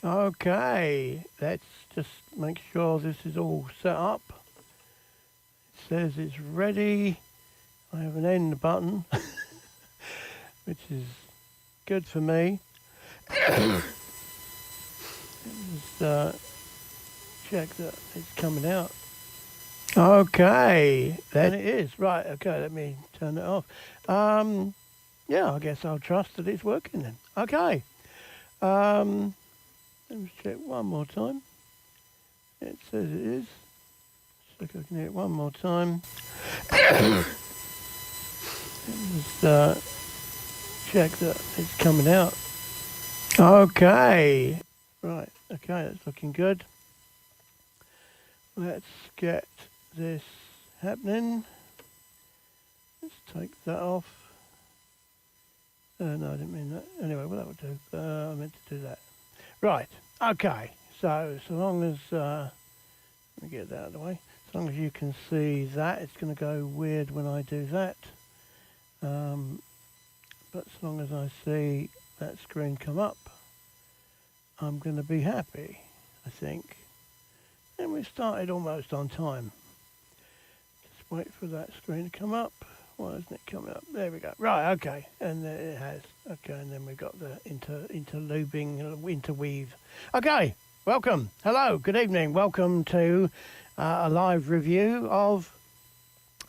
Okay, let's just make sure this is all set up. It says it's ready. I have an end button, which is good for me. Just check that it's coming out. Okay, then it is. Right, okay, let me turn it off. Yeah, I guess I'll trust that it's working then. Okay. Let me check one more time. It says it is. So I can hear it one more time. Just check that it's coming out. Okay. Right, okay, that's looking good. Let's get this happening. Let's take that off. No, I didn't mean that. Anyway, well, that would do. I meant to do that. Right, okay. So long as, let me get that out of the way. As long as you can see that, it's going to go weird when I do that. But as long as I see that screen come up, I'm going to be happy, I think. And we've started almost on time. Just wait for that screen to come up. Why isn't it coming up? There we go. Right, okay. And it has. Okay, and then we've got the interweave. Okay, welcome. Hello, good evening. Welcome to a live review of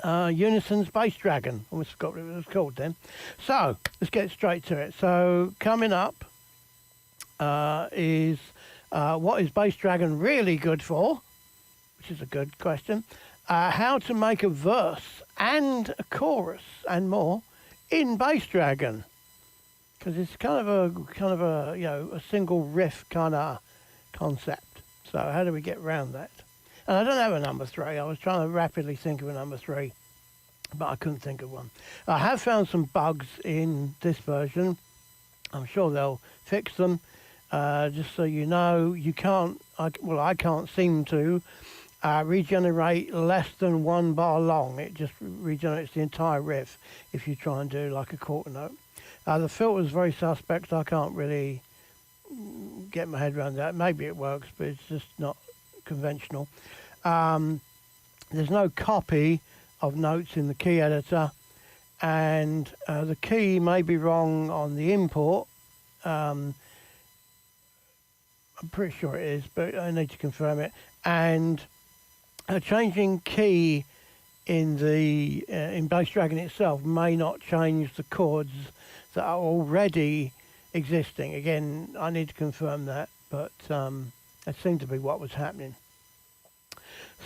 Unison's Bass Dragon. Almost forgot what it was called then. So, let's get straight to it. So, coming up is what is Bass Dragon really good for? Which is a good question. How to make a verse and a chorus and more in Bass Dragon, because it's kind of a a single riff kind of concept. So how do we get around that? And I don't have a number 3. I was trying to rapidly think of a number 3, but I couldn't think of one. I have found some bugs in this version. I'm sure they'll fix them. Just so you know, you can't. I can't seem to regenerate less than 1 bar long. It just regenerates the entire riff if you try and do like a quarter note. The filter is very suspect. I can't really get my head around that. Maybe it works, but it's just not conventional. There's no copy of notes in the key editor, and the key may be wrong on the import. I'm pretty sure it is, but I need to confirm it. And changing key in the in Bass Dragon itself may not change the chords that are already existing. Again, I need to confirm that, but that seemed to be what was happening.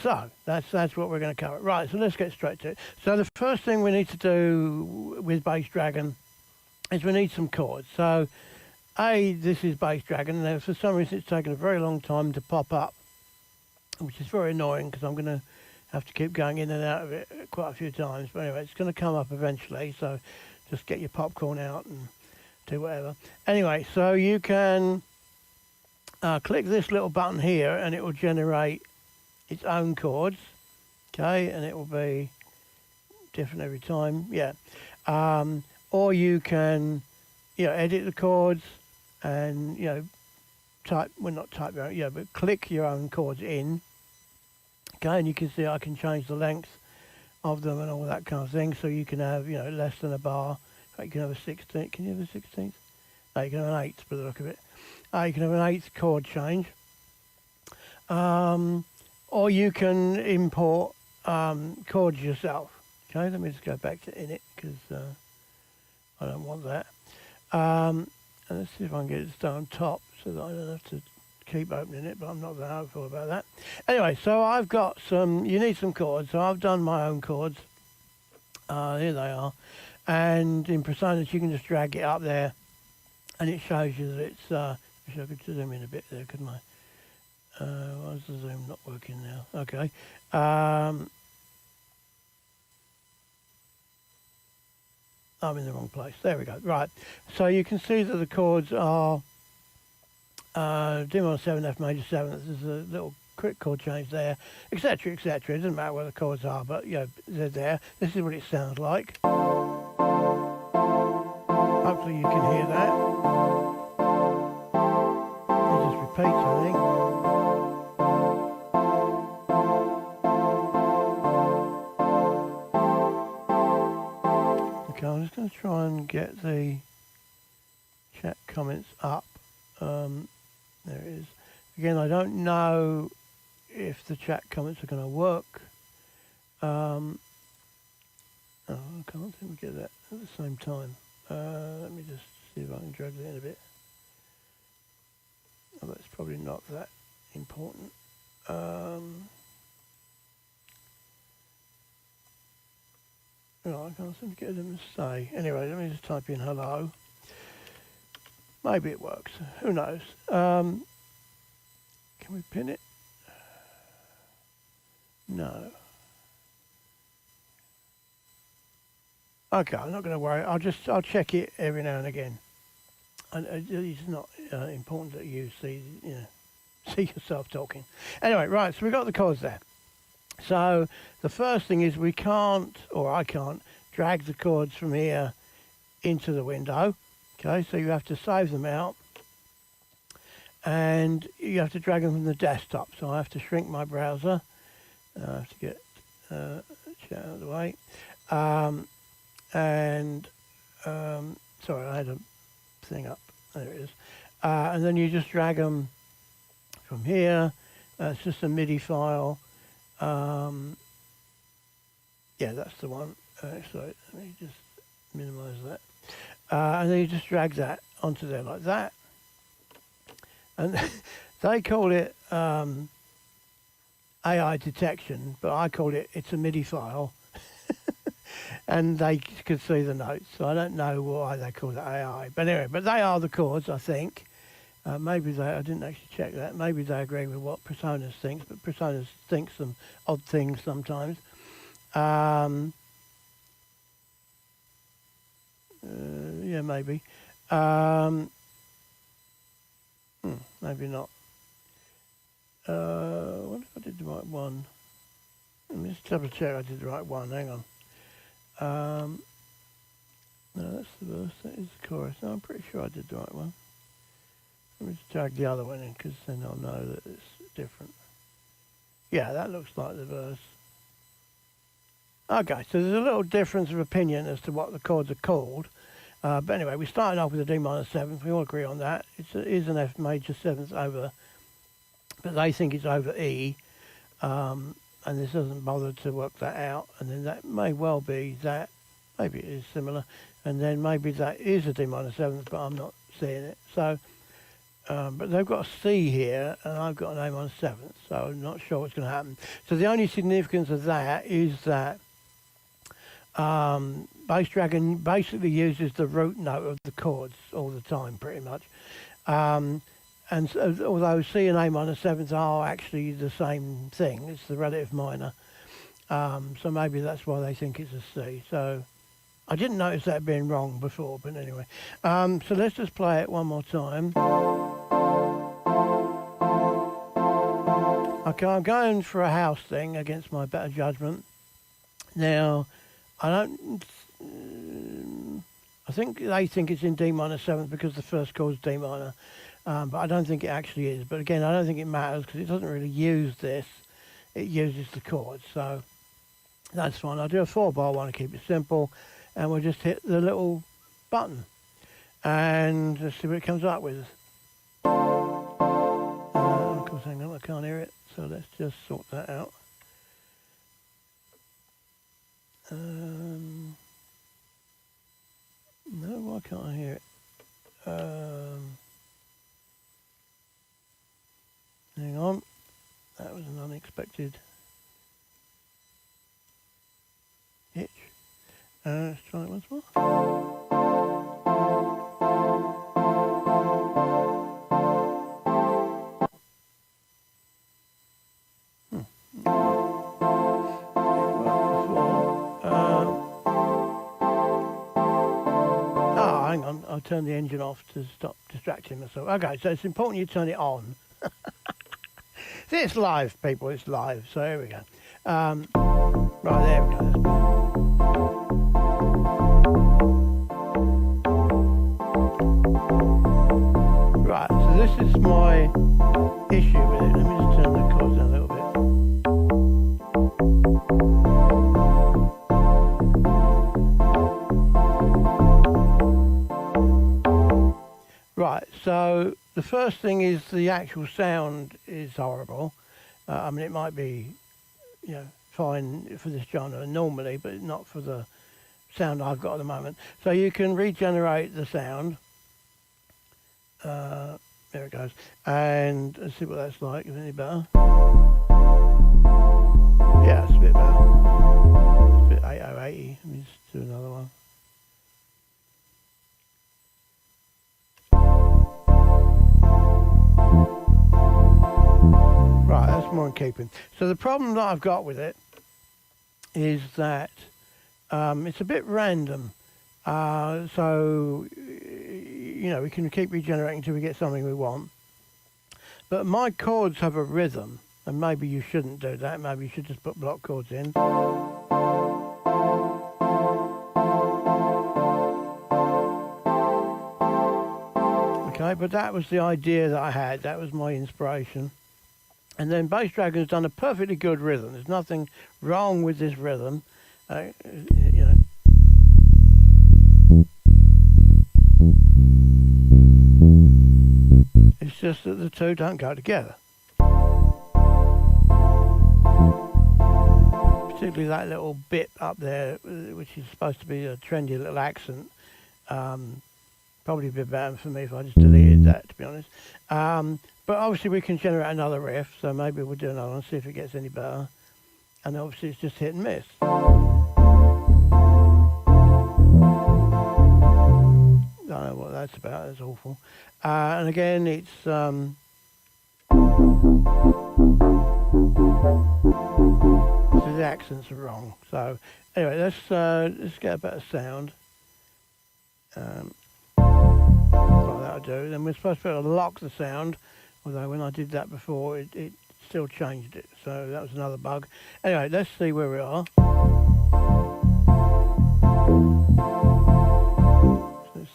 So that's what we're going to cover. Right, so let's get straight to it. So the first thing we need to do with Bass Dragon is we need some chords. So this is Bass Dragon, and for some reason it's taken a very long time to pop up, which is very annoying because I'm going to have to keep going in and out of it quite a few times. But anyway, it's going to come up eventually, so just get your popcorn out and do whatever. Anyway, so you can click this little button here and it will generate its own chords, okay, and it will be different every time, yeah. Or you can, edit the chords and, type, well, not type your own, but click your own chords in, okay, and you can see I can change the length of them and all that kind of thing, so you can have, less than a bar. You can have a 16th, can you have a 16th? No, you can have an 8th by the look of it. You can have an 8th chord change. Or you can import chords yourself. Okay, let me just go back to init because I don't want that. And let's see if I can get it to stay on top so that I don't have to keep opening it, but I'm not very hopeful about that. Anyway, so I've got you need some chords, so I've done my own chords. Here they are. And in Presonus you can just drag it up there and it shows you that it's, wish I could zoom in a bit there, couldn't I? Why is the zoom not working now? Okay. I'm in the wrong place. There we go. Right. So you can see that the chords are D minor 7, F major 7. There's a little quick chord change there, etc., etc. It doesn't matter where the chords are, but they're there. This is what it sounds like. Hopefully you can hear that. It just repeats, I think. Okay, I'm just going to try and get the chat comments up. There it is. Again, I don't know if the chat comments are going to work. Oh, I can't seem to get that at the same time. Let me just see if I can drag it in a bit. Oh, that's probably not that important. I can't seem to get them to say. Anyway, let me just type in hello. Maybe it works. Who knows? Can we pin it? No. Okay, I'm not going to worry. I'll check it every now and again. And it's not important that you see yourself talking. Anyway, right. So we got the chords there. So the first thing is we can't, or I can't, drag the chords from here into the window. Okay, so you have to save them out, and you have to drag them from the desktop. So I have to shrink my browser. I have to get chat out of the way. Sorry, I had a thing up. There it is. And then you just drag them from here. It's just a MIDI file. Yeah, that's the one. Sorry, let me just minimize that. And then you just drag that onto there like that. And they call it AI detection, but I call it it's a MIDI file. And they could see the notes, so I don't know why they call it AI. But anyway, but they are the chords, I think. Maybe I didn't actually check that. Maybe they agree with what Personas thinks, but Personas thinks some odd things sometimes. Yeah, maybe. Maybe not. What if I did the right one? Let me just double check I did the right one. Hang on. No, that's the verse. That is the chorus. No, I'm pretty sure I did the right one. Let me just drag the other one in, because then I'll know that it's different. Yeah, that looks like the verse. Okay, so there's a little difference of opinion as to what the chords are called. But anyway, we're starting off with a D minor 7th. We all agree on that. It is an F major 7th over, but they think it's over E. And this doesn't bother to work that out. And then that may well be that. Maybe it is similar. And then maybe that is a D minor 7th, but I'm not seeing it. So, but they've got a C here, and I've got an A minor 7th, so I'm not sure what's going to happen. So the only significance of that is that Bass Dragon basically uses the root note of the chords all the time, pretty much. And so, although C and A minor 7th are actually the same thing, it's the relative minor. So maybe that's why they think it's a C. So I didn't notice that being wrong before, but anyway. So let's just play it one more time. Okay, I'm going for a house thing against my better judgment. Now, I think they think it's in D minor 7th because the first chord's D minor. But I don't think it actually is. But again, I don't think it matters because it doesn't really use this. It uses the chords. So that's fine. I'll do a 4-bar one to keep it simple. And we'll just hit the little button. And let's see what it comes up with. Of course, hang on, I can't hear it. So let's just sort that out. No, why can't I hear it? Hang on, that was an unexpected hitch. Let's try it once more. Hang on, I'll turn the engine off to stop distracting myself. Okay, so it's important you turn it on. See, it's live, people, it's live, so here we go. Right, there we go. Right, so this is my So the first thing is the actual sound is horrible. I mean, it might be, fine for this genre normally, but not for the sound I've got at the moment. So you can regenerate the sound. There it goes. And let's see what that's like. Is it any better? Yeah, it's a bit better. It's a bit 8080. Let me just do another one. Right, that's more in keeping. So the problem that I've got with it is that it's a bit random. So, we can keep regenerating until we get something we want. But my chords have a rhythm, and maybe you shouldn't do that. Maybe you should just put block chords in. Okay, but that was the idea that I had. That was my inspiration. And then Bass Dragon's done a perfectly good rhythm. There's nothing wrong with this rhythm. It's just that the two don't go together. Particularly that little bit up there, which is supposed to be a trendy little accent. Probably be better for me if I just deleted that, to be honest. But obviously we can generate another riff, so maybe we'll do another one, see if it gets any better. And obviously it's just hit and miss. I don't know what that's about, that's awful. And again, it's so the accents are wrong. So anyway, let's get a better sound. Like that'll do. Then we're supposed to be able to lock the sound, although when I did that before, it still changed it. So that was another bug. Anyway, let's see where we are.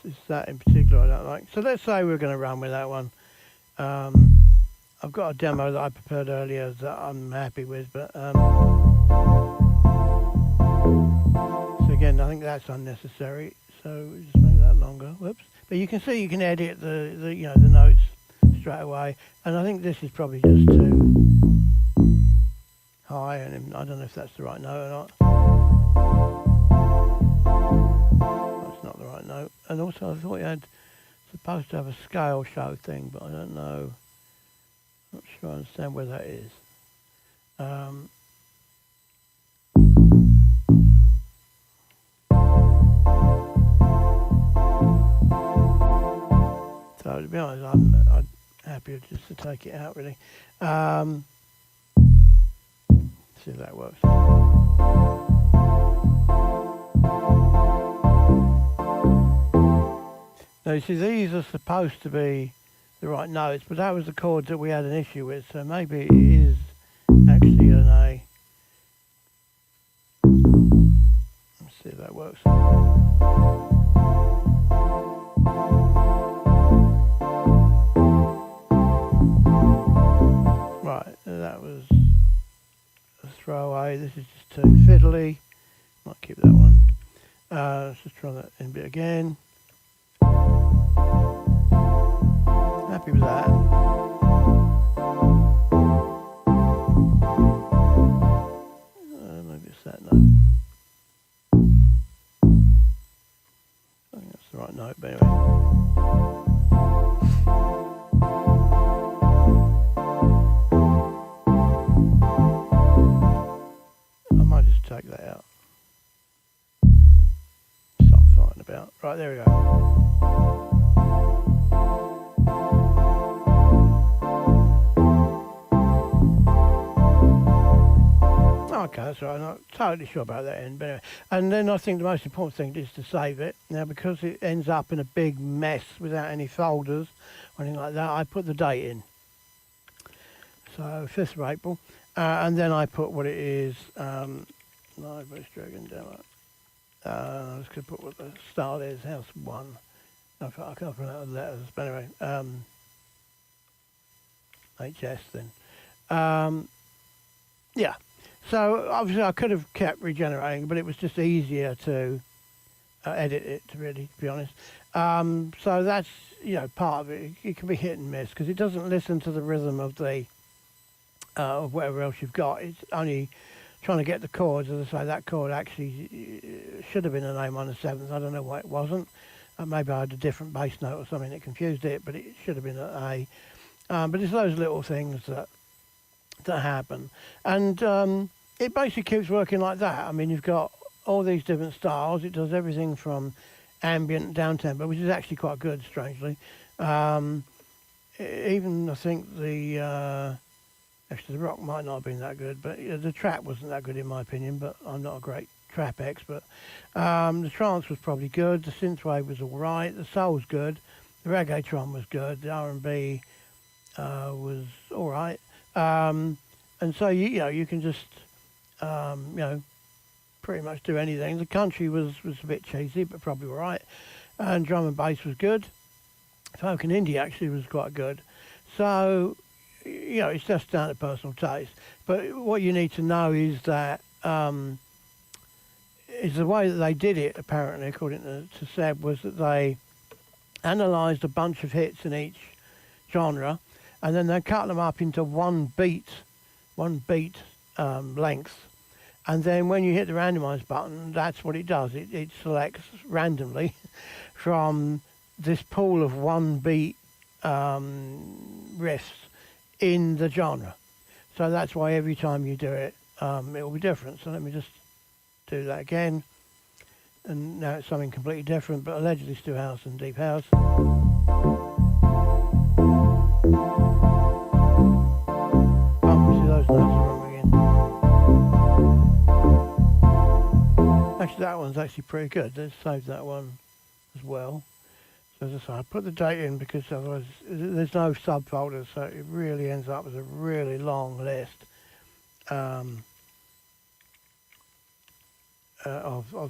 It's that in particular I don't like. So let's say we're going to run with that one. I've got a demo that I prepared earlier that I'm happy with, but so again, I think that's unnecessary. So just make that longer. Whoops. But you can see you can edit the notes straight away, and I think this is probably just too high, and I don't know if that's the right note or not. That's not the right note. And also I thought you had supposed to have a scale show thing, but I don't know. Not sure I understand where that is. So to be honest, I'm happier just to take it out really. See if that works. Now you see these are supposed to be the right notes, but that was the chords that we had an issue with, so maybe it is actually an A. Let's see if that works. Right, that was a throwaway. This is just too fiddly. Might keep that one. Let's just try that in a bit again. Happy with that. Maybe it's that note. I think that's the right note, but anyway. I might just take that out. Start fighting about. Right, there we go. Okay, that's right. I'm not totally sure about that end, but anyway. And then I think the most important thing is to save it. Now, because it ends up in a big mess without any folders or anything like that, I put the date in. So 5th of April, and then I put what it is. Live Bass Dragon demo. I was going to put what the style is. House 1. I can't pronounce the letters, but anyway. HS then. Yeah. So obviously I could have kept regenerating, but it was just easier to edit it, to be honest. So that's, part of it. It can be hit and miss because it doesn't listen to the rhythm of the of whatever else you've got. It's only trying to get the chords. As I say, that chord actually should have been an A minor seventh. I don't know why it wasn't. Maybe I had a different bass note or something that confused it, but it should have been an A. But it's those little things that happen, and it basically keeps working like that. I mean, you've got all these different styles. It does everything from ambient down tempo, which is actually quite good, strangely. Even I think actually the rock might not have been that good, but the trap wasn't that good in my opinion. But I'm not a great trap expert. The trance was probably good. The synthwave was all right. The soul was good. The reggaeton was good. The R&B was all right. And so you can just pretty much do anything. The country was a bit cheesy, but probably all right. And drum and bass was good. Folk and indie actually was quite good. So it's just down to personal taste. But what you need to know is that is the way that they did it, apparently, according to Seb, was that they analysed a bunch of hits in each genre, and then they cut them up into one beat length. And then when you hit the randomise button, that's what it does. It selects randomly from this pool of one beat riffs in the genre. So that's why every time you do it, it will be different. So let me just do that again. And now it's something completely different, but allegedly still house and deep house. Those notes are wrong again. Actually, that one's actually pretty good. Let's save that one as well. So as I say, I put the date in because otherwise there's no subfolders, so it really ends up as a really long list of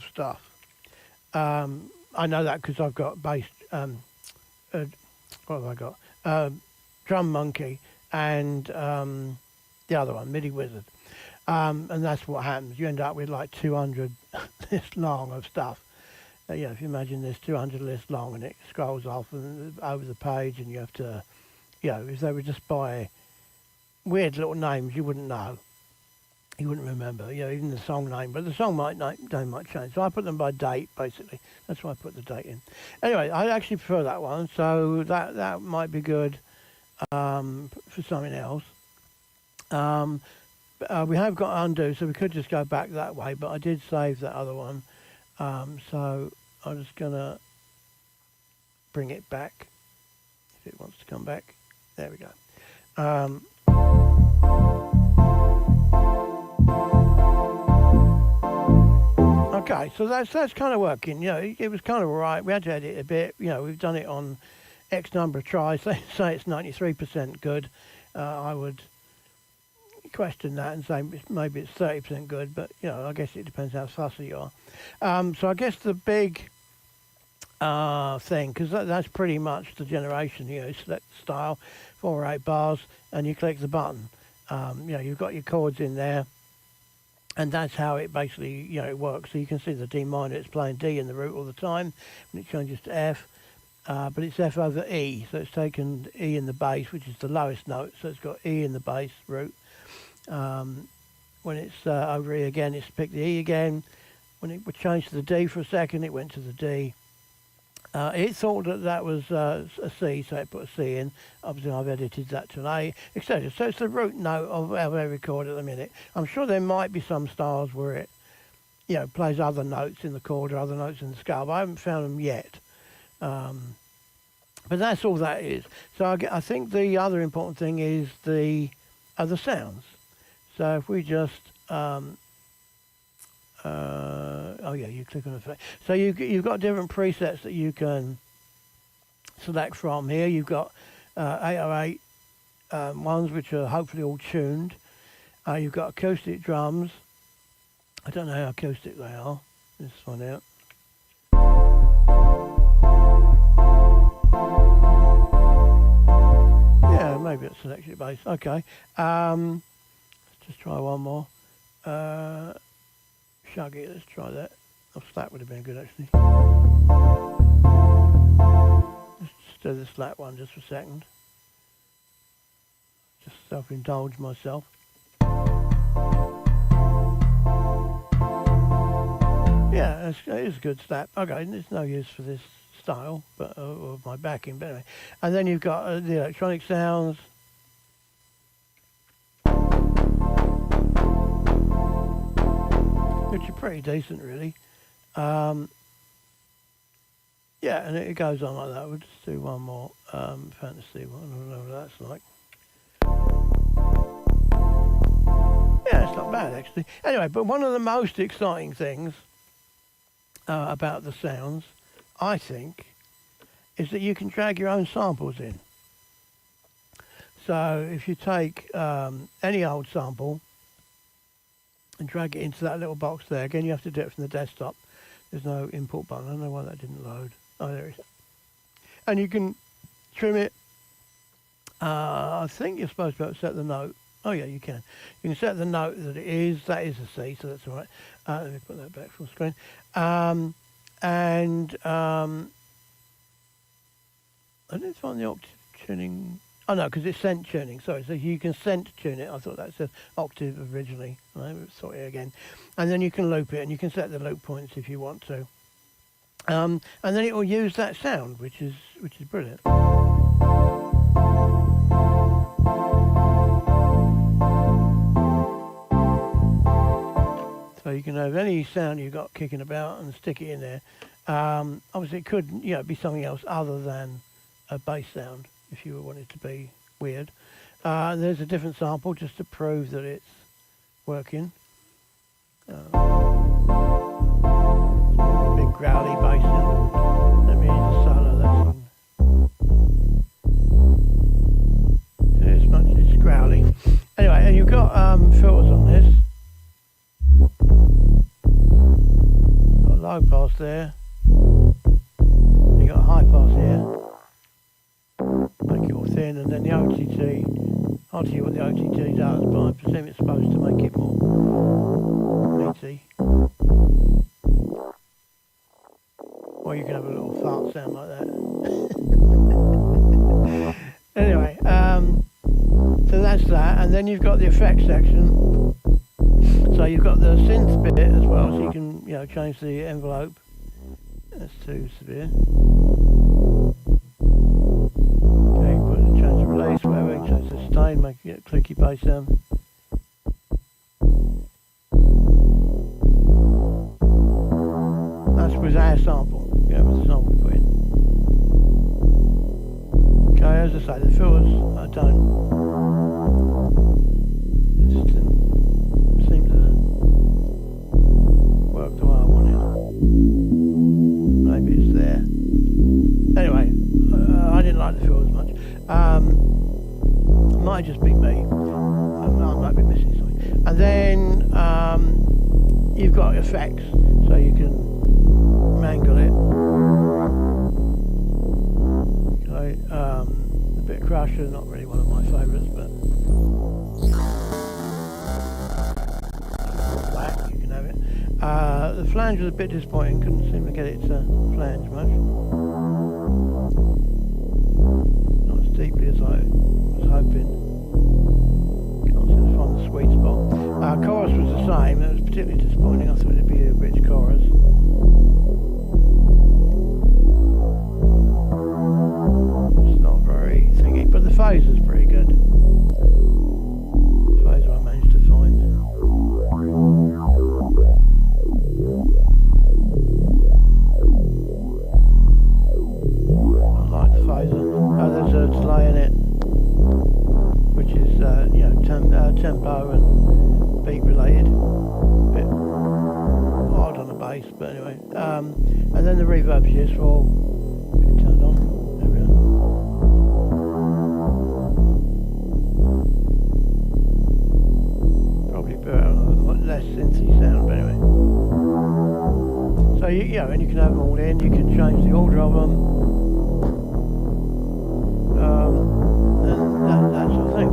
stuff. I know that because I've got bass. What have I got? Drum Monkey and the other one, MIDI Wizard. And that's what happens. You end up with like 200 lists long of stuff. If you imagine there's 200 lists long and it scrolls off and over the page, and you have to, if they were just by weird little names, you wouldn't know. You wouldn't remember, even the song name, but the song name might change. So I put them by date, basically. That's why I put the date in. Anyway, I actually prefer that one, so that might be good for something else. We have got undo, so we could just go back that way, but I did save that other one. So I'm just going to bring it back, if it wants to come back. There we go. Okay, so that's kind of working. It was kind of all right. We had to edit a bit. We've done it on X number of tries. They say it's 93% good. I would question that and say maybe it's 30% good, but I guess it depends how fussy you are. So I guess the big thing, because that's pretty much the generation, you select the style, 4 or 8 bars, and you click the button. You've got your chords in there, and that's how it basically it works. So you can see the D minor, it's playing D in the root all the time. When it changes to F, but it's F over E, so it's taken E in the bass, which is the lowest note, so it's got E in the bass root. When it's over E again, it's picked the E again. When it would change to the D for a second, it went to the D. It thought that was a C, so it put a C in. Obviously, I've edited that to an A, etc. So it's the root note of every chord at the minute. I'm sure there might be some styles where it, plays other notes in the chord or other notes in the scale, but I haven't found them yet. But that's all that is. So I think the other important thing is the sounds. So if we just, you click on effect. So you've got different presets that you can select from here. You've got 808 ones, which are hopefully all tuned. You've got acoustic drums. I don't know how acoustic they are. Let's find out. Yeah, maybe it's electric bass. Okay. Let's just try one more. Shuggy, let's try that. Slap would have been good actually. Let's do the slap one just for a second. Just self-indulge myself. Yeah, it is a good slap. Okay, there's no use for this style, but of my backing, but anyway. And then you've got the electronic sounds. Which are pretty decent, really. Yeah, and it goes on like that. We'll just do one more fantasy one. I don't know what that's like. Yeah, it's not bad, actually. Anyway, but one of the most exciting things about the sounds, I think, is that you can drag your own samples in. So if you take any old sample and drag it into that little box there, again, you have to do it from the desktop. There's no import button. I don't know why that didn't load. Oh, there it is. And you can trim it. I think you're supposed to be able to set the note. Oh, yeah, you can. You can set the note that it is. That is a C, so that's all right. Let me put that back full screen. I didn't find the octave tuning. Oh, no, because it's cent tuning. Sorry, so you can cent tune it. I thought that said octave originally. Right, we'll sort it again. And then you can loop it, and you can set the loop points if you want to. And then it will use that sound, which is brilliant. So you can have any sound you've got kicking about and stick it in there. Obviously, it could be something else other than a bass sound if you wanted to be weird. There's a different sample just to prove that it's working. Big growly bass sound. Let me just solo that one. It's growly. Anyway, and you've got filters on this. Got low pass there. You got a high pass here. Make it all thin, and then the OTT. I'll tell you what the OTT does, but I presume it's supposed to make it more meaty. Or you can have a little fart sound like that. Anyway, so that's that, and then you've got the effects section. So you've got the synth bit as well, so you can change the envelope. That's too severe. Okay, change the release, whatever, change the sustain, make it a clicky bass sound. That's with our sample, with the sample we put in. Okay, as I say, the filters I don't. It just didn't seem to work the way I wanted. Maybe it's there. Anyway, I didn't like the filters much. Might just be me. I might be missing something. And then you've got effects, so you can mangle it. Okay, the bit crusher, not really one of my favourites, but whack, you can have it. The flange was a bit disappointing, couldn't seem to get it to flange much. Not as deeply as I was hoping. Can't seem to find the sweet spot. Chorus was the same, it was particularly disappointing. I thought it'd be a rich chorus. It's not very thingy, but the phase is pretty good. The phase I managed to find. I like the phaser. There's a delay in it, which is tempo and beat related. A bit odd on the bass, but anyway. And then the reverb's useful. It turned on. There we are. Probably better, less synthy sound, but anyway. So and you can have them all in. You can change the order of them. And that sort of thing.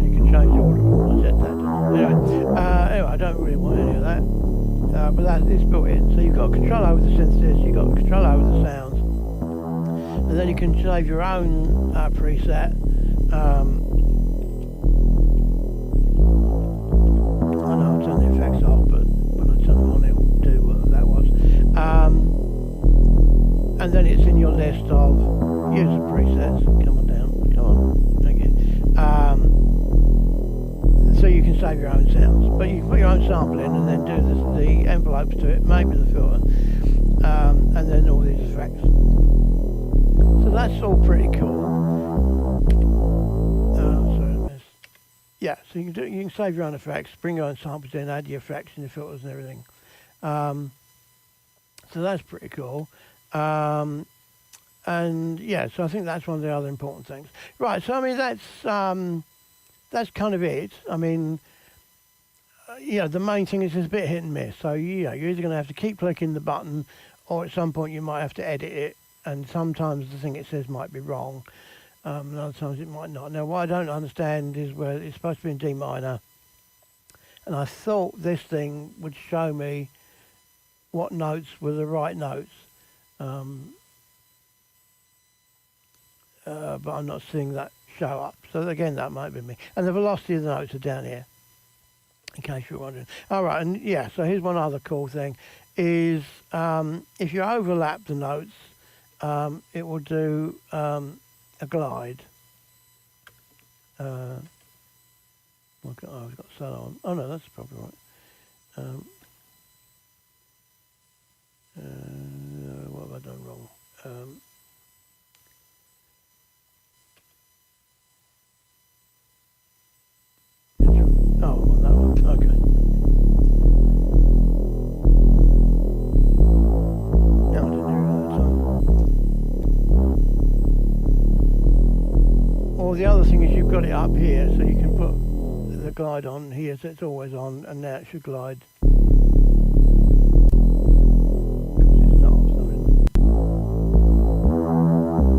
You can change the order of them. I said that, didn't I? don't really want any of that. But that is built in. So you've got control over the synthesis, you've got control over the sounds, and then you can save your own preset. I know I've turned the effects off, but when I turn them on, it will do what that was. And then it's in your list of user presets. Come on down, come on, thank you. So you can save your own sounds, but you can put your own sample in and then do the envelopes to it, maybe the filter, and then all these effects. So that's all pretty cool. Sorry, I missed. Yeah, so you can save your own effects, bring your own samples in, add your effects and your filters and everything. So that's pretty cool. And yeah, so I think that's one of the other important things. Right, so I mean that's kind of it. I mean, the main thing is it's a bit hit and miss. So you're either going to have to keep clicking the button, or at some point you might have to edit it. And sometimes the thing it says might be wrong, and other times it might not. Now, what I don't understand is where it's supposed to be in D minor, and I thought this thing would show me what notes were the right notes. But I'm not seeing that show up. So again, that might be me. And the velocity of the notes are down here, in case you're wondering. All right, and yeah, so here's one other cool thing, is if you overlap the notes, it will do a glide. I've got solo on. Oh no, that's probably right. What have I done wrong? Oh, I'm on that one. Okay. No, I didn't hear it at the time. Or the other thing is you've got it up here, so you can put the glide on here, so it's always on, and now it should glide.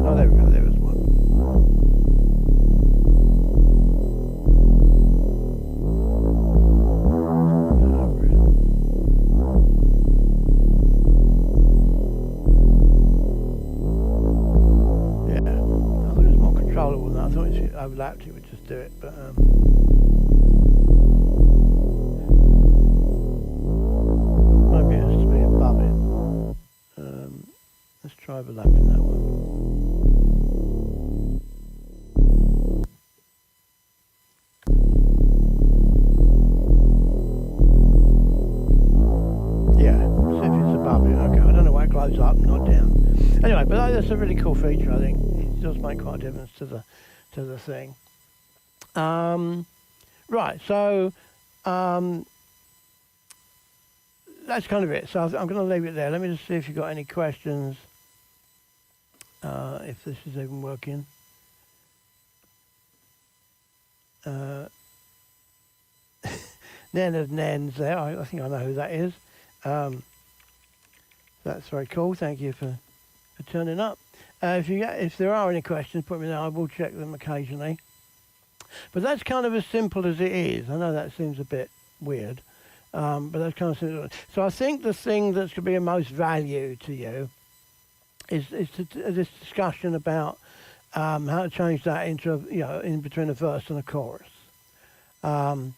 Oh, there we go, there was one. Yeah, I thought it was more controllable than that. I thought if it overlapped it would just do it, but maybe it has to be above it. Let's try overlapping that one. Yeah, see if it's above it. Okay, I don't know why it glows up, not down. Anyway, but that's a really cool feature, I think. It does make quite a difference to the thing. Right, so that's kind of it. So I'm going to leave it there. Let me just see if you've got any questions. If this is even working. Nen of Nens there. I think I know who that is. That's very cool. Thank you for turning up. If there are any questions, put me there. I will check them occasionally. But that's kind of as simple as it is. I know that seems a bit weird, but that's kind of simple. So I think the thing that's going to be of most value to you is this discussion about how to change that into in between a verse and a chorus. So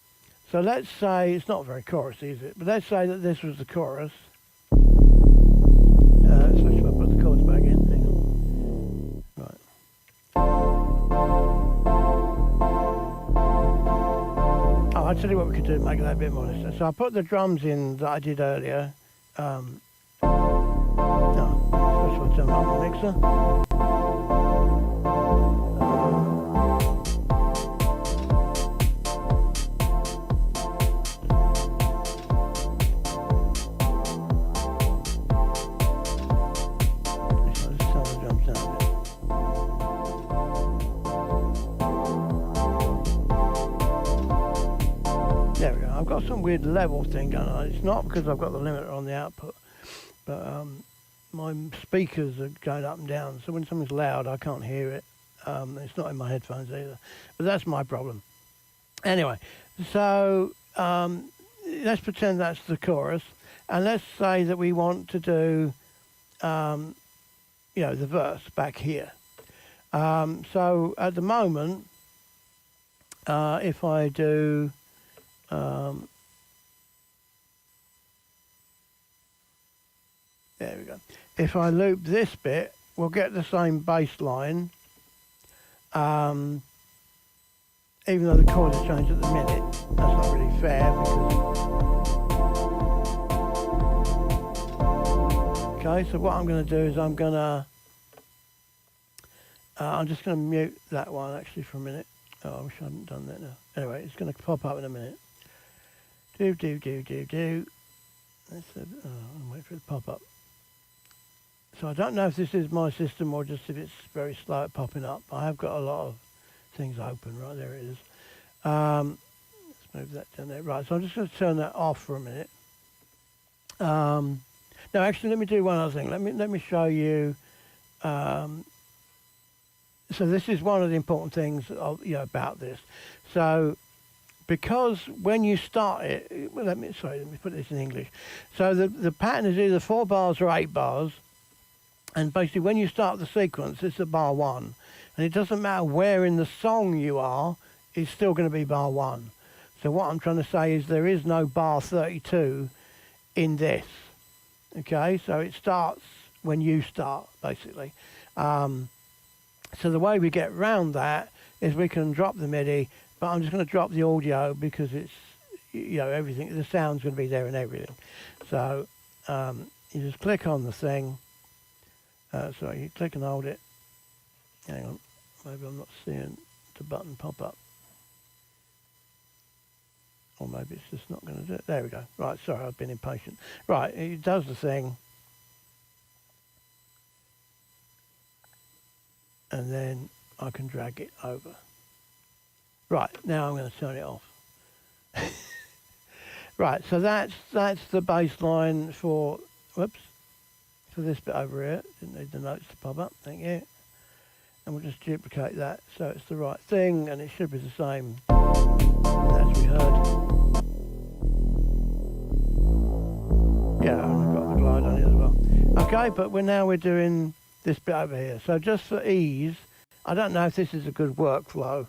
let's say it's not very chorusy, is it? But let's say that this was the chorus. Let's switch up, put the chords back in. Hang on. Right. Oh, I'll tell you what we could do to make that a bit more interesting. So I put the drums in that I did earlier. Switch turn on the mixer. There we go. I've got some weird level thing going on. It's not because I've got the limiter on the output, but my speakers are going up and down, so when something's loud I can't hear it. It's not in my headphones either, but that's my problem. Anyway, so let's pretend that's the chorus, and let's say that we want to do, the verse back here. So at the moment, if I do, there we go. If I loop this bit, we'll get the same bass line, even though the chords have changed at the minute. That's not really fair because... Okay, so what I'm going to do is I'm just going to mute that one actually for a minute. Oh, I wish I hadn't done that now. Anyway, it's going to pop up in a minute. Let's I'll wait for it to pop up. So I don't know if this is my system or just if it's very slow at popping up. I have got a lot of things open. Right, there it is. Let's move that down there. Right, so I'm just going to turn that off for a minute. No, actually, let me do one other thing. Let me show you. So this is one of the important things about this. So because when you start it, well, let me put this in English. So the pattern is either 4 bars or 8 bars, and basically when you start the sequence, it's a bar 1, and it doesn't matter where in the song you are, it's still going to be bar 1. So what I'm trying to say is there is no bar 32 in this. Okay, so it starts when you start, basically. So the way we get round that is we can drop the MIDI, but I'm just going to drop the audio because it's, everything, the sound's going to be there and everything. So you just click on the thing. Sorry, you click and hold it. Hang on, maybe I'm not seeing the button pop up. Or maybe it's just not going to do it. There we go. Right, sorry, I've been impatient. Right, it does the thing. And then I can drag it over. Right, now I'm going to turn it off. Right, so that's the bass line for this bit over here. Didn't need the notes to pop up, thank you. And we'll just duplicate that so it's the right thing, and it should be the same as we heard. Yeah, I've got the glide on it as well. Okay, but we're doing this bit over here. So just for ease, I don't know if this is a good workflow,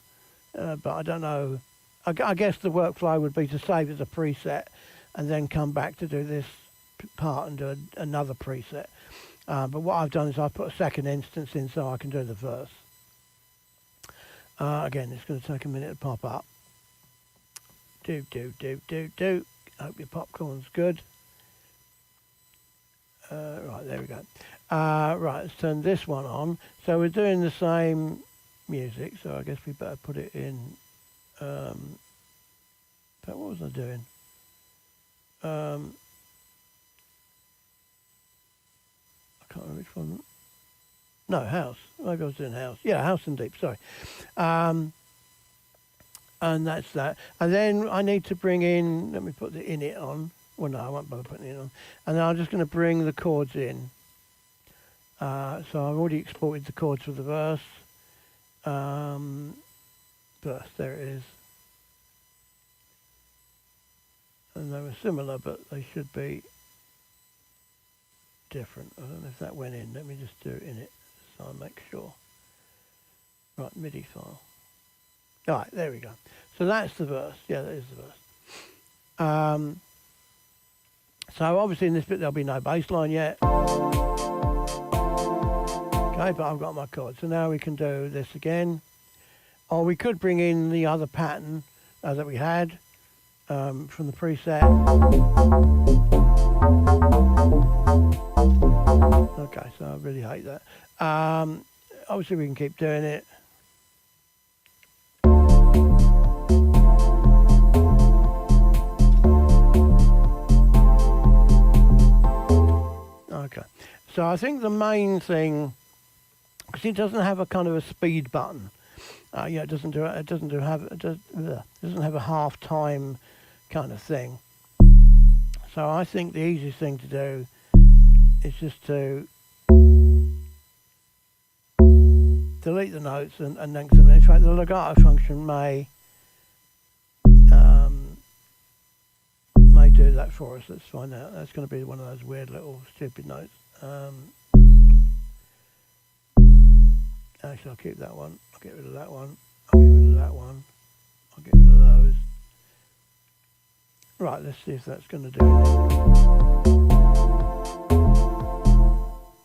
but I don't know. I guess the workflow would be to save as a preset and then come back to do this part and do another preset. But what I've done is I've put a second instance in so I can do the verse. Again, it's going to take a minute to pop up. Hope your popcorn's good. Right, there we go. Right, let's turn this one on. So we're doing the same music, so I guess we better put it in. But what was I doing? I can't remember which one. No, house. Maybe I was doing house. Yeah, house and deep, sorry. And that's that. And then I need to bring in, let me put the init on. Well, no, I won't bother putting it on. And then I'm just going to bring the chords in. So I've already exported the chords for the verse. There it is. And they were similar, but they should be different. I don't know if that went in. Let me just do it in it so I make sure. Right, MIDI file. All right, there we go. So that's the verse. Yeah, that is the verse. So obviously in this bit there'll be no bass line yet. Okay, but I've got my chords. So now we can do this again. Or we could bring in the other pattern that we had from the preset. Okay, so I really hate that. Obviously we can keep doing it. Okay, so I think the main thing, because it doesn't have a kind of a speed button. It doesn't have a half time kind of thing. So I think the easiest thing to do is just to delete the notes and link them. In fact, the legato function may that for us. Let's find out. That's going to be one of those weird little stupid notes. Actually, I'll keep that one. I'll get rid of that one. I'll get rid of that one. I'll get rid of those. Right, let's see if that's going to do anything.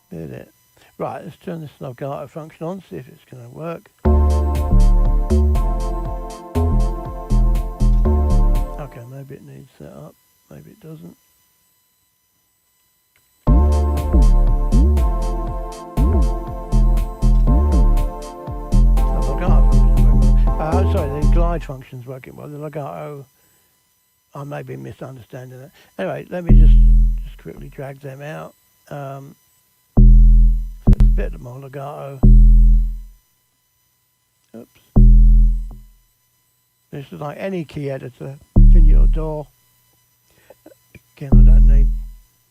Did it? Right, let's turn this legato function on, see if it's going to work. Okay, maybe it needs set up, maybe it doesn't. Sorry, the glide function's working well. The legato, I may be misunderstanding it. Anyway, let me just quickly drag them out. So it's a bit more legato. Oops. This is like any key editor in your DAW. Again, I don't need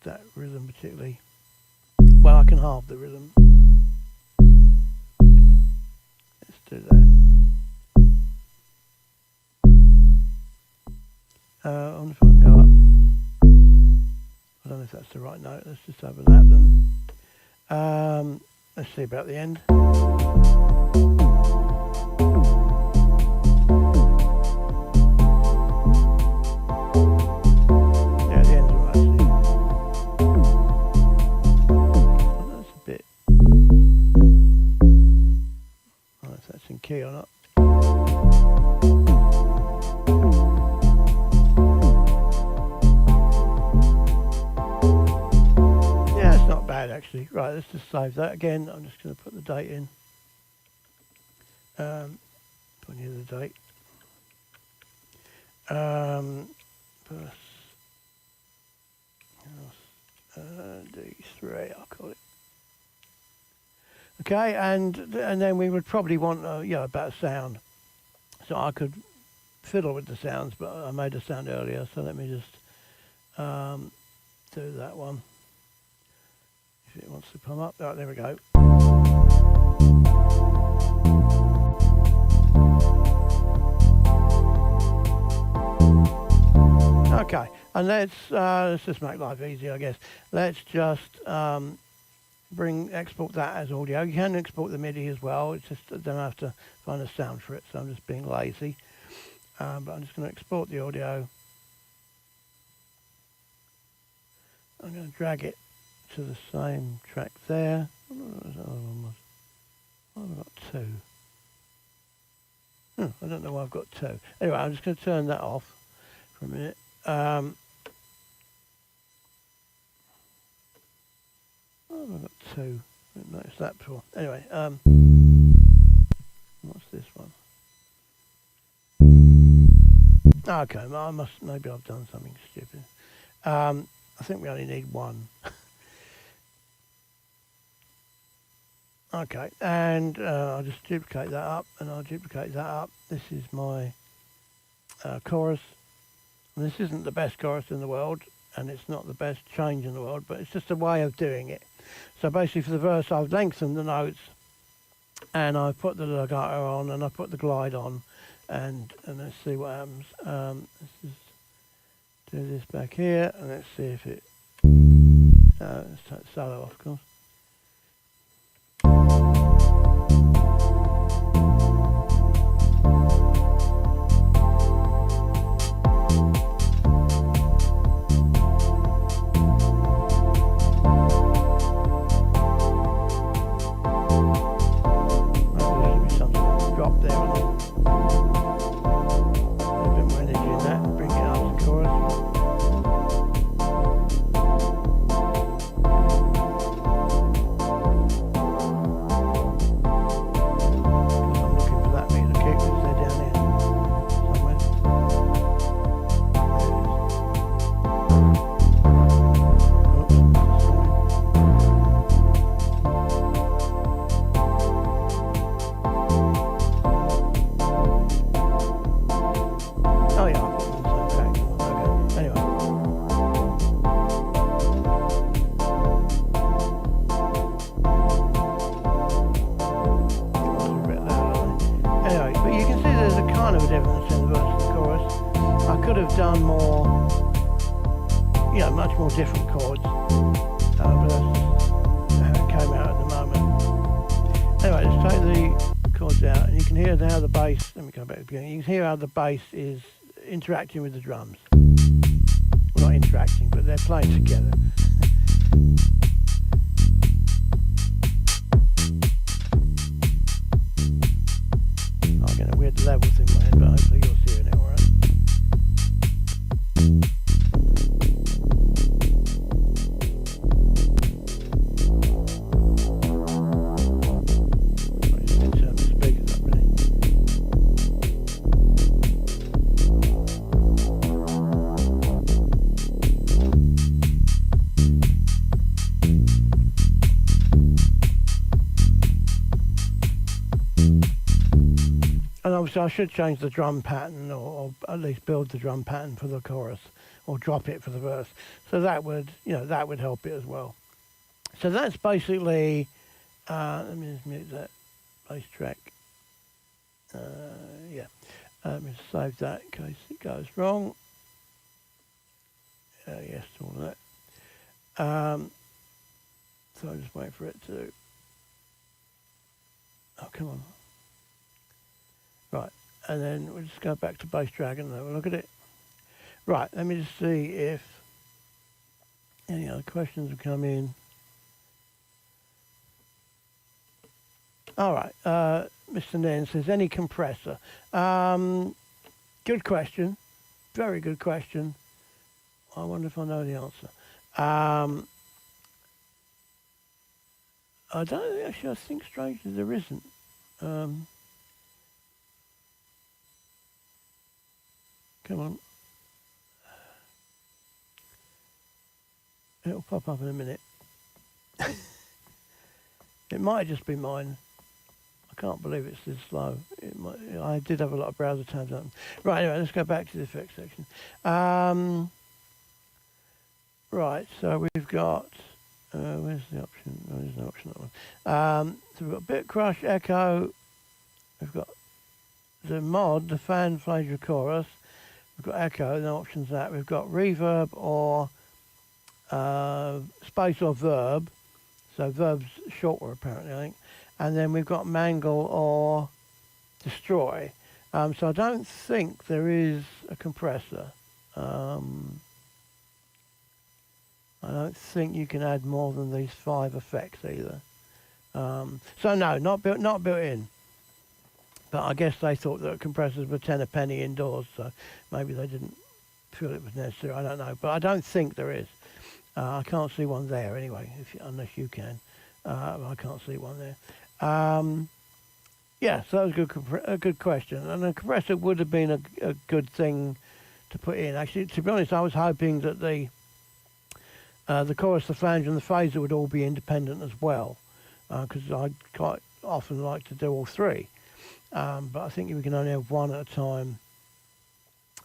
that rhythm particularly. Well, I can halve the rhythm. Let's do that. I wonder if I can go up. I don't know if that's the right note. Let's just overlap them. Let's see about the end. Yeah, the end's alright actually. Oh, that's a bit. I don't know if that's in key or not. Actually, right, let's just save that again. I'm just going to put the date in. Put in the date. D3, I'll call it. Okay, and then we would probably want about sound. So I could fiddle with the sounds, but I made a sound earlier, so let me just do that one. If it wants to come up. Right, there we go. Okay, and let's just make life easy, I guess. Let's just export that as audio. You can export the MIDI as well. It's just I don't have to find a sound for it, so I'm just being lazy. But I'm just going to export the audio. I'm going to drag it to the same track there. I've got two. I don't know why I've got two. Anyway, I'm just going to turn that off for a minute. I've got two. I didn't notice that before. Anyway, what's this one? Okay, maybe I've done something stupid. I think we only need one. Okay, and I'll just duplicate that up, and I'll duplicate that up. This is my chorus. And this isn't the best chorus in the world, and it's not the best change in the world, but it's just a way of doing it. So basically for the verse, I've lengthened the notes, and I've put the legato on, and I put the glide on, and let's see what happens. Let's just do this back here, and let's see if it... let's take the solo off, of course. much more different chords. But that's how it came out at the moment. Anyway, let's take the chords out, and you can hear how the bass. Let me go back to the beginning. You can hear how the bass is interacting with the drums. Well, not interacting, but they're playing together. I'm getting a weird level thing in my head, but hopefully you're seeing it all right. And obviously I should change the drum pattern, or at least build the drum pattern for the chorus, or drop it for the verse. So that would, that would help it as well. So that's basically, let me just mute that bass track. Let me just save that in case it goes wrong. Yes to all of that. So I'm just waiting for it to, oh, come on. Right, and then we'll just go back to Bass Dragon and have a look at it. Right, let me just see if any other questions have come in. All right, Mr. Nen says, any compressor? Good question, very good question. I wonder if I know the answer. I don't actually, I think strangely there isn't. Come on. It'll pop up in a minute. It might just be mine. I can't believe it's this slow. I did have a lot of browser tabs open. Right, anyway, let's go back to the effects section. Right, so we've got, where's the option? Oh, there's no option on that one. So we've got bit crush, echo. We've got the mod, the fan flavor chorus. We've got echo, no options for that. We've got reverb or space or verb. So verb's shorter apparently, I think. And then we've got mangle or destroy. So I don't think there is a compressor. I don't think you can add more than these 5 effects either. So no, not built in. But I guess they thought that compressors were 10 a penny indoors, so maybe they didn't feel it was necessary. I don't know, but I don't think there is. I can't see one there anyway, unless you can. I can't see one there. Yeah, so that was a good question. And a compressor would have been a good thing to put in. Actually, to be honest, I was hoping that the chorus, the flange, and the phaser would all be independent as well, because I quite often like to do all 3. But I think we can only have one at a time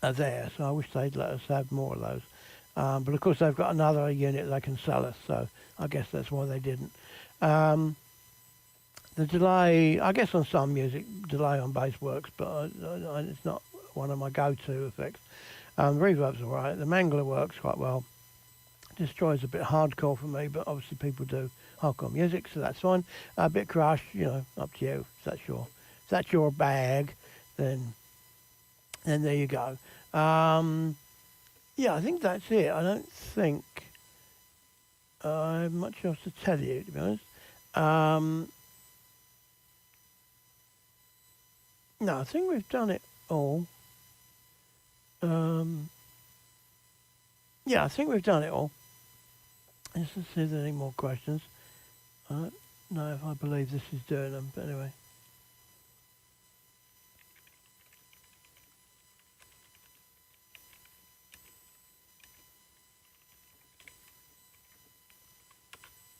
there, so I wish they'd let us have more of those. But of course they've got another unit they can sell us, so I guess that's why they didn't. The delay, I guess on some music, delay on bass works, but it's not one of my go-to effects. Reverb's all right. The mangler works quite well. Destroy's a bit hardcore for me, but obviously people do hardcore music, so that's fine. A bit crush, up to you. If that's your bag, then there you go. Yeah, I think that's it. I don't think I have much else to tell you, to be honest. No, I think we've done it all. Yeah, I think we've done it all. Let's see if there's any more questions. I don't know if I believe this is doing them, but anyway.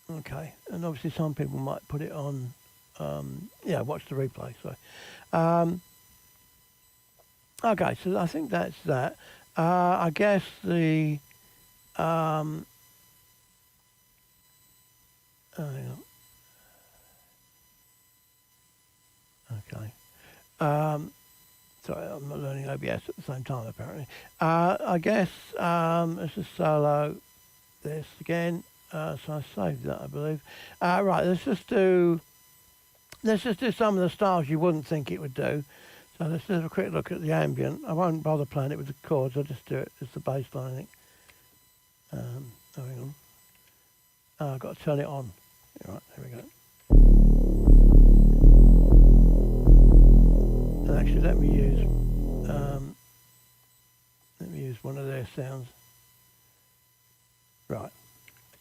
Okay, and obviously some people might put it on, watch the replay, so. Okay, so I think that's that. I guess the, hang on. Okay. Sorry, I'm not learning OBS at the same time, apparently. I guess let's just solo this again. So I saved that, I believe. Right, let's just do some of the styles you wouldn't think it would do. So let's just have a quick look at the ambient. I won't bother playing it with the chords. I'll just do it as the bass line, I think. Hang on. I've got to turn it on. Right, there we go. And actually, let me use one of their sounds. Right.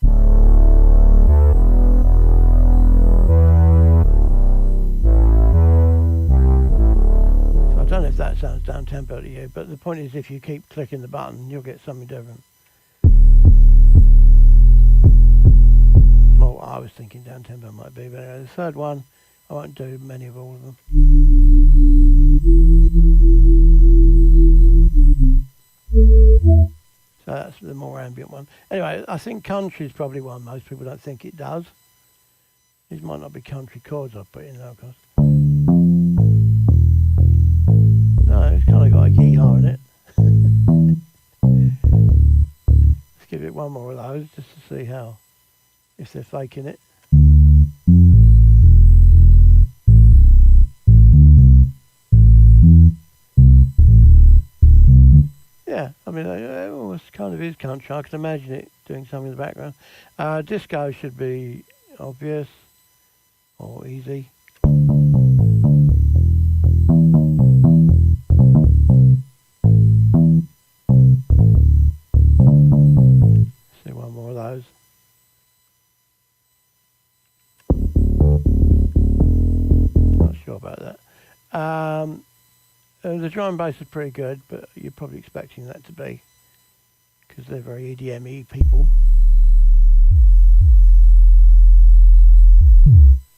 So I don't know if that sounds down tempo to you, but the point is, if you keep clicking the button, you'll get something different. Well, I was thinking down tempo might be, but anyway, the third one, I won't do many of all of them. So that's the more ambient one. Anyway, I think country is probably one most people don't think it does. These might not be country chords I've put in though, of course. No, it's kind of got a yee-haw in it. Let's give it one more of those just to see how, if they're faking it. Yeah, I mean, it almost kind of is country. I can imagine it doing something in the background. Disco should be obvious or easy. See one more of those. Not sure about that. The drum and bass is pretty good, but you're probably expecting that to be, because they're very EDM-y people.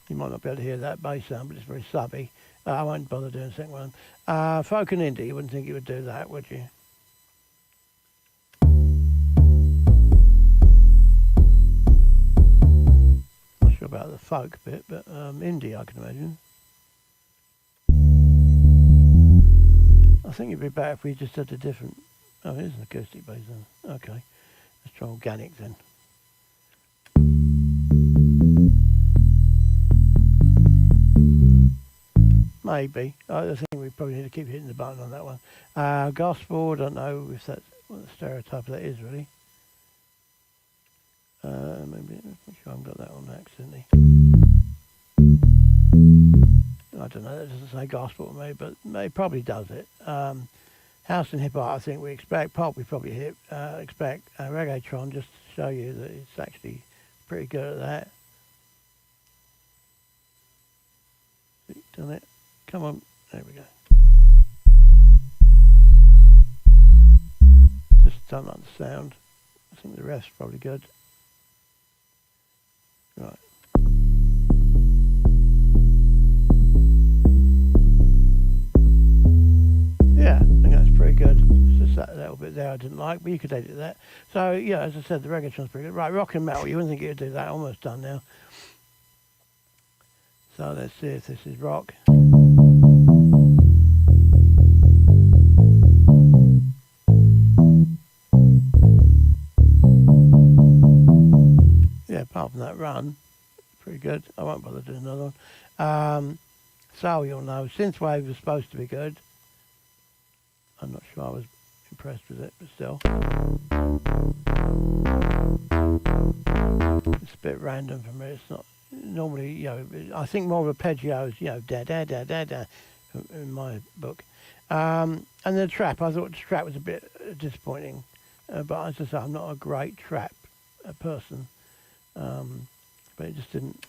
You might not be able to hear that bass sound, but it's very subby. I won't bother doing the second one. Folk and indie, you wouldn't think it would do that, would you? Not sure about the folk bit, but indie I can imagine. I think it'd be better if we just had a different... Oh, it is an acoustic bass then. Okay, let's try organic then. Maybe. I think we probably need to keep hitting the button on that one. Gospel, I don't know if that's what the stereotype of that is really. Maybe, I'm sure I haven't got that on accidentally. I don't know, that doesn't say gospel to me, but it probably does it. House and hip hop, I think we expect. Pop, we probably expect. Reggaeton, just to show you that it's actually pretty good at that. Done it. Come on, there we go. Just don't like the sound. I think the rest's probably good. Right. Yeah, I think that's pretty good. It's just that little bit there I didn't like, but you could edit that. So, yeah, as I said, the reggaeton's pretty good. Right, rock and metal, you wouldn't think it would do that. Almost done now. So let's see if this is rock. Yeah, apart from that run, pretty good. I won't bother doing another one. So you'll know, synthwave was supposed to be good. I'm not sure I was impressed with it, but still. It's a bit random for me. It's not normally, you know, I think more arpeggios, you know, da da da da da, in my book. And the trap, I thought the trap was a bit disappointing. But as I say, I'm not a great trap person. But it just didn't.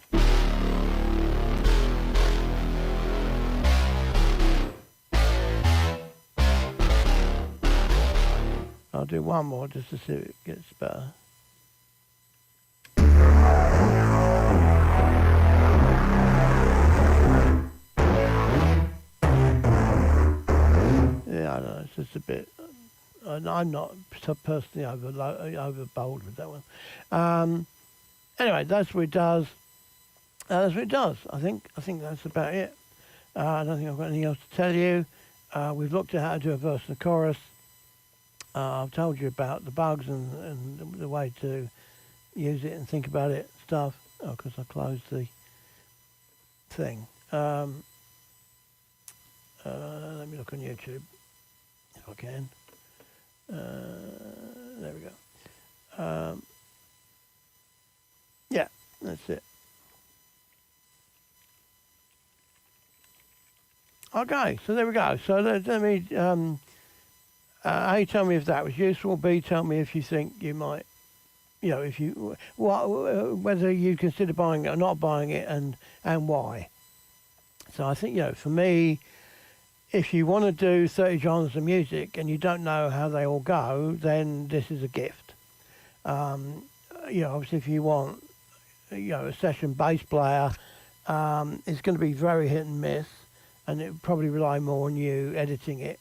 I'll do one more just to see if it gets better. Yeah, I don't know, it's just a bit... I'm not personally over bold with that one. Anyway, that's what it does. That's what it does. I think that's about it. I don't think I've got anything else to tell you. We've looked at how to do a verse and a chorus. I've told you about the bugs and the way to use it and think about it, stuff. Oh, because I closed the thing. Let me look on YouTube if I can. There we go. Yeah, that's it. Okay, so there we go. So let me, A, tell me if that was useful. B, tell me if you think you might, if you, whether you consider buying it or not buying it, and why. So I think, for me, if you want to do 30 genres of music and you don't know how they all go, then this is a gift. Obviously, if you want, a session bass player, it's going to be very hit and miss, and it would probably rely more on you editing it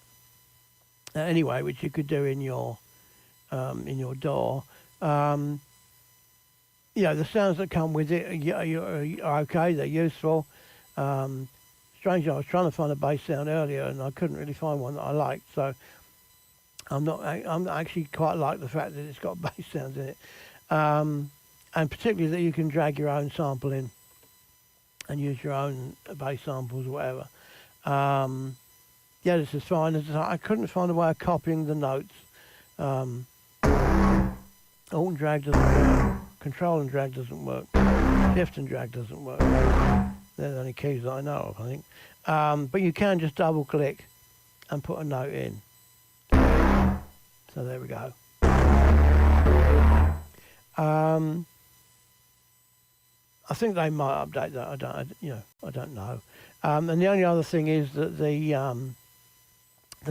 anyway, which you could do in your DAW. The sounds that come with it are okay, they're useful. Strangely, I was trying to find a bass sound earlier and I couldn't really find one that I liked, so I'm actually quite like the fact that it's got bass sounds in it, and particularly that you can drag your own sample in and use your own bass samples or whatever. This is fine. I couldn't find a way of copying the notes. Alt and drag doesn't work. Control and drag doesn't work. Shift and drag doesn't work. They're the only keys that I know of, I think. But you can just double click and put a note in. So there we go. I think they might update that. I don't know. And the only other thing is that the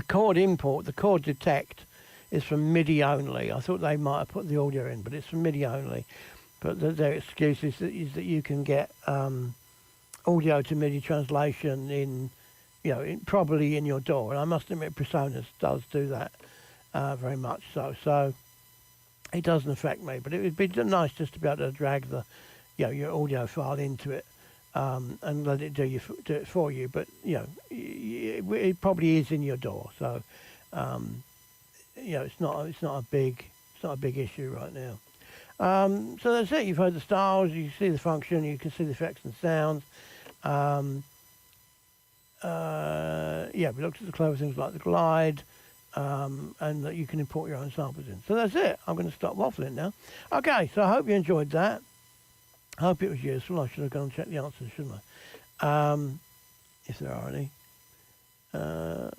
chord import, the chord detect, is from MIDI only. I thought they might have put the audio in, but it's from MIDI only. But their excuse is that you can get audio to MIDI translation in, probably in your DAW. And I must admit, PreSonus does do that very much so. So it doesn't affect me, but it would be nice just to be able to drag the, your audio file into it and let it do it for you. But it probably is in your DAW. So it's not a big issue right now. So that's it. You've heard the styles, you see the function, you can see the effects and sounds. We looked at the clever things like the glide, and that you can import your own samples in. So that's it. I'm going to stop waffling now. Okay, so I hope you enjoyed that. I hope it was useful. I should have gone and checked the answers, shouldn't I? If there are any. No,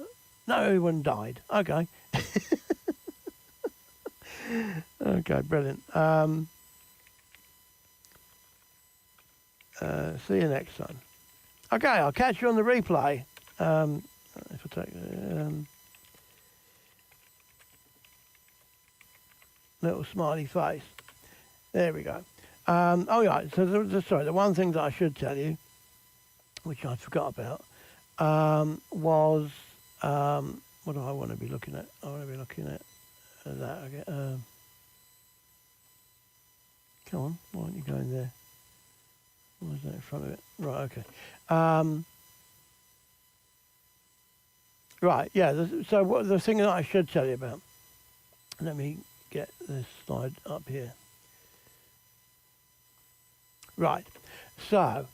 everyone died. Okay. Okay, brilliant. See you next time. Okay, I'll catch you on the replay. If I take little smiley face. There we go. So the one thing that I should tell you, which I forgot about, was what do I want to be looking at? I want to be looking at that again. Come on, why aren't you going there? Why is that in front of it? Right, okay. Right, yeah, so the thing that I should tell you about, let me get this slide up here. Right, so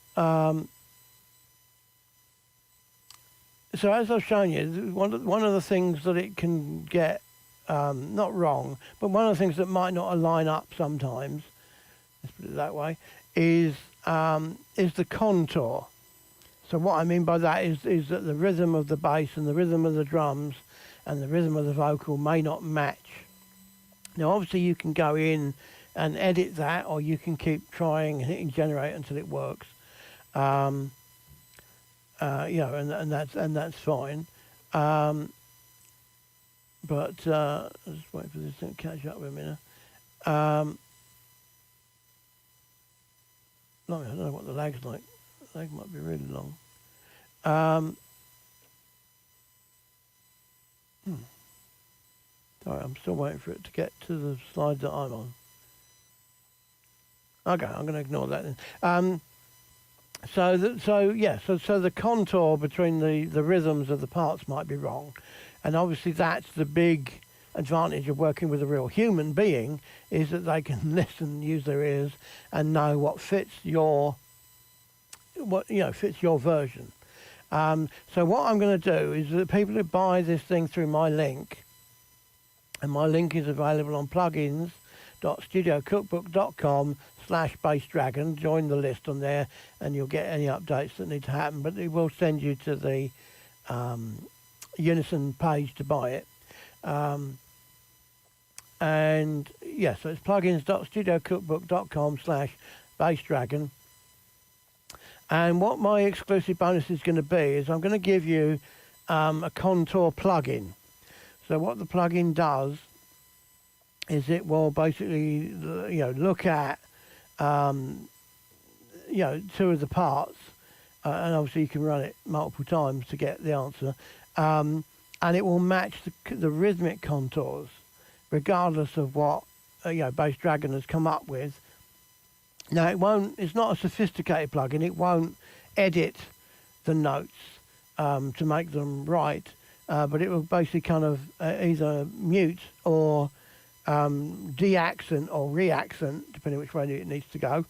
as I've shown you, one of the things that it can get not wrong, but one of the things that might not align up sometimes, let's put it that way, is the contour. So what I mean by that is that the rhythm of the bass and the rhythm of the drums and the rhythm of the vocal may not match. Now obviously you can go in and edit that, or you can keep trying and hitting generate until it works. And that's fine. But I'll just wait for this to catch up with me now. I don't know what the lag's like. The lag might be really long. Sorry, I'm still waiting for it to get to the slide that I'm on. Okay, I'm going to ignore that then. So the contour between the rhythms of the parts might be wrong, and obviously that's the big advantage of working with a real human being, is that they can listen, use their ears, and know what fits your version. So what I'm going to do is that people who buy this thing through my link, and my link is available on plugins.studiocookbook.com/bassdragon. Join the list on there, and you'll get any updates that need to happen. But it will send you to the Unison page to buy it. And yeah, so it's plugins.studiocookbook.com/bassdragon. And what my exclusive bonus is going to be is I'm going to give you a contour plugin. So what the plugin does is it will basically, look at, two of the parts, and obviously you can run it multiple times to get the answer, and it will match the rhythmic contours, regardless of what Bass Dragon has come up with. Now it's not a sophisticated plugin. It won't edit the notes to make them right, but it will basically kind of either mute or de-accent or re-accent, depending which way it needs to go,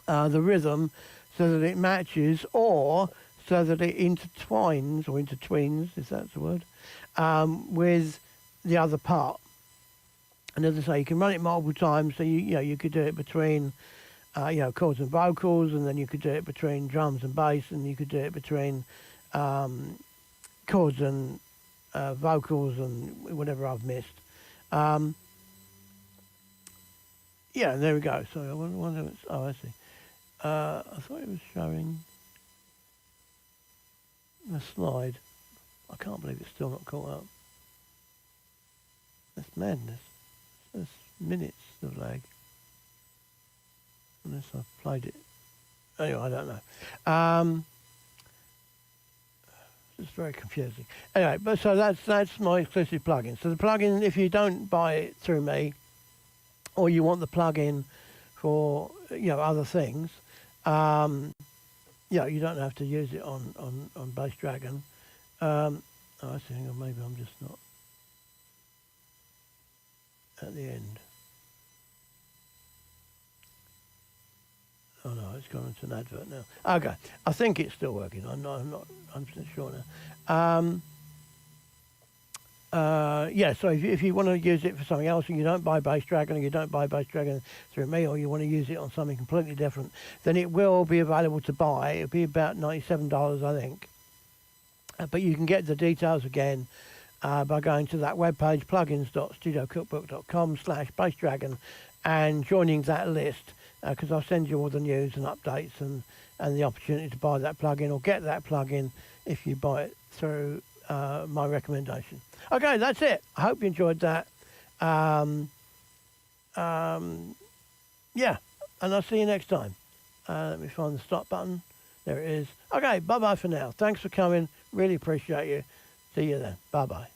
the rhythm, so that it matches, or so that it intertwines, if that's the word, with the other part. And as I say, you can run it multiple times, so you could do it between chords and vocals, and then you could do it between drums and bass, and you could do it between chords and vocals and whatever I've missed. There we go. So I wonder if it's, I see. I thought it was showing the slide. I can't believe it's still not caught up. That's madness. That's minutes of lag. Unless I've played it. Anyway, I don't know. It's very confusing. Anyway, but so that's my exclusive plugin. So the plugin, if you don't buy it through me, or you want the plugin for other things, you don't have to use it on Bass Dragon. I think maybe I'm just not at the end. Oh no, it's gone into an advert now. Okay, I think it's still working. I'm not 100% sure now. So if you want to use it for something else and you don't buy Bass Dragon, or you don't buy Bass Dragon through me, or you want to use it on something completely different, then it will be available to buy. It'll be about $97, I think. But you can get the details again by going to that webpage, plugins.studiocookbook.com/bassdragon, and joining that list, because I'll send you all the news and updates and the opportunity to buy that plugin or get that plugin if you buy it through my recommendation. Okay, that's it. I hope you enjoyed that. And I'll see you next time. Let me find the stop button. There it is. Okay, bye-bye for now. Thanks for coming. Really appreciate you. See you then. Bye-bye.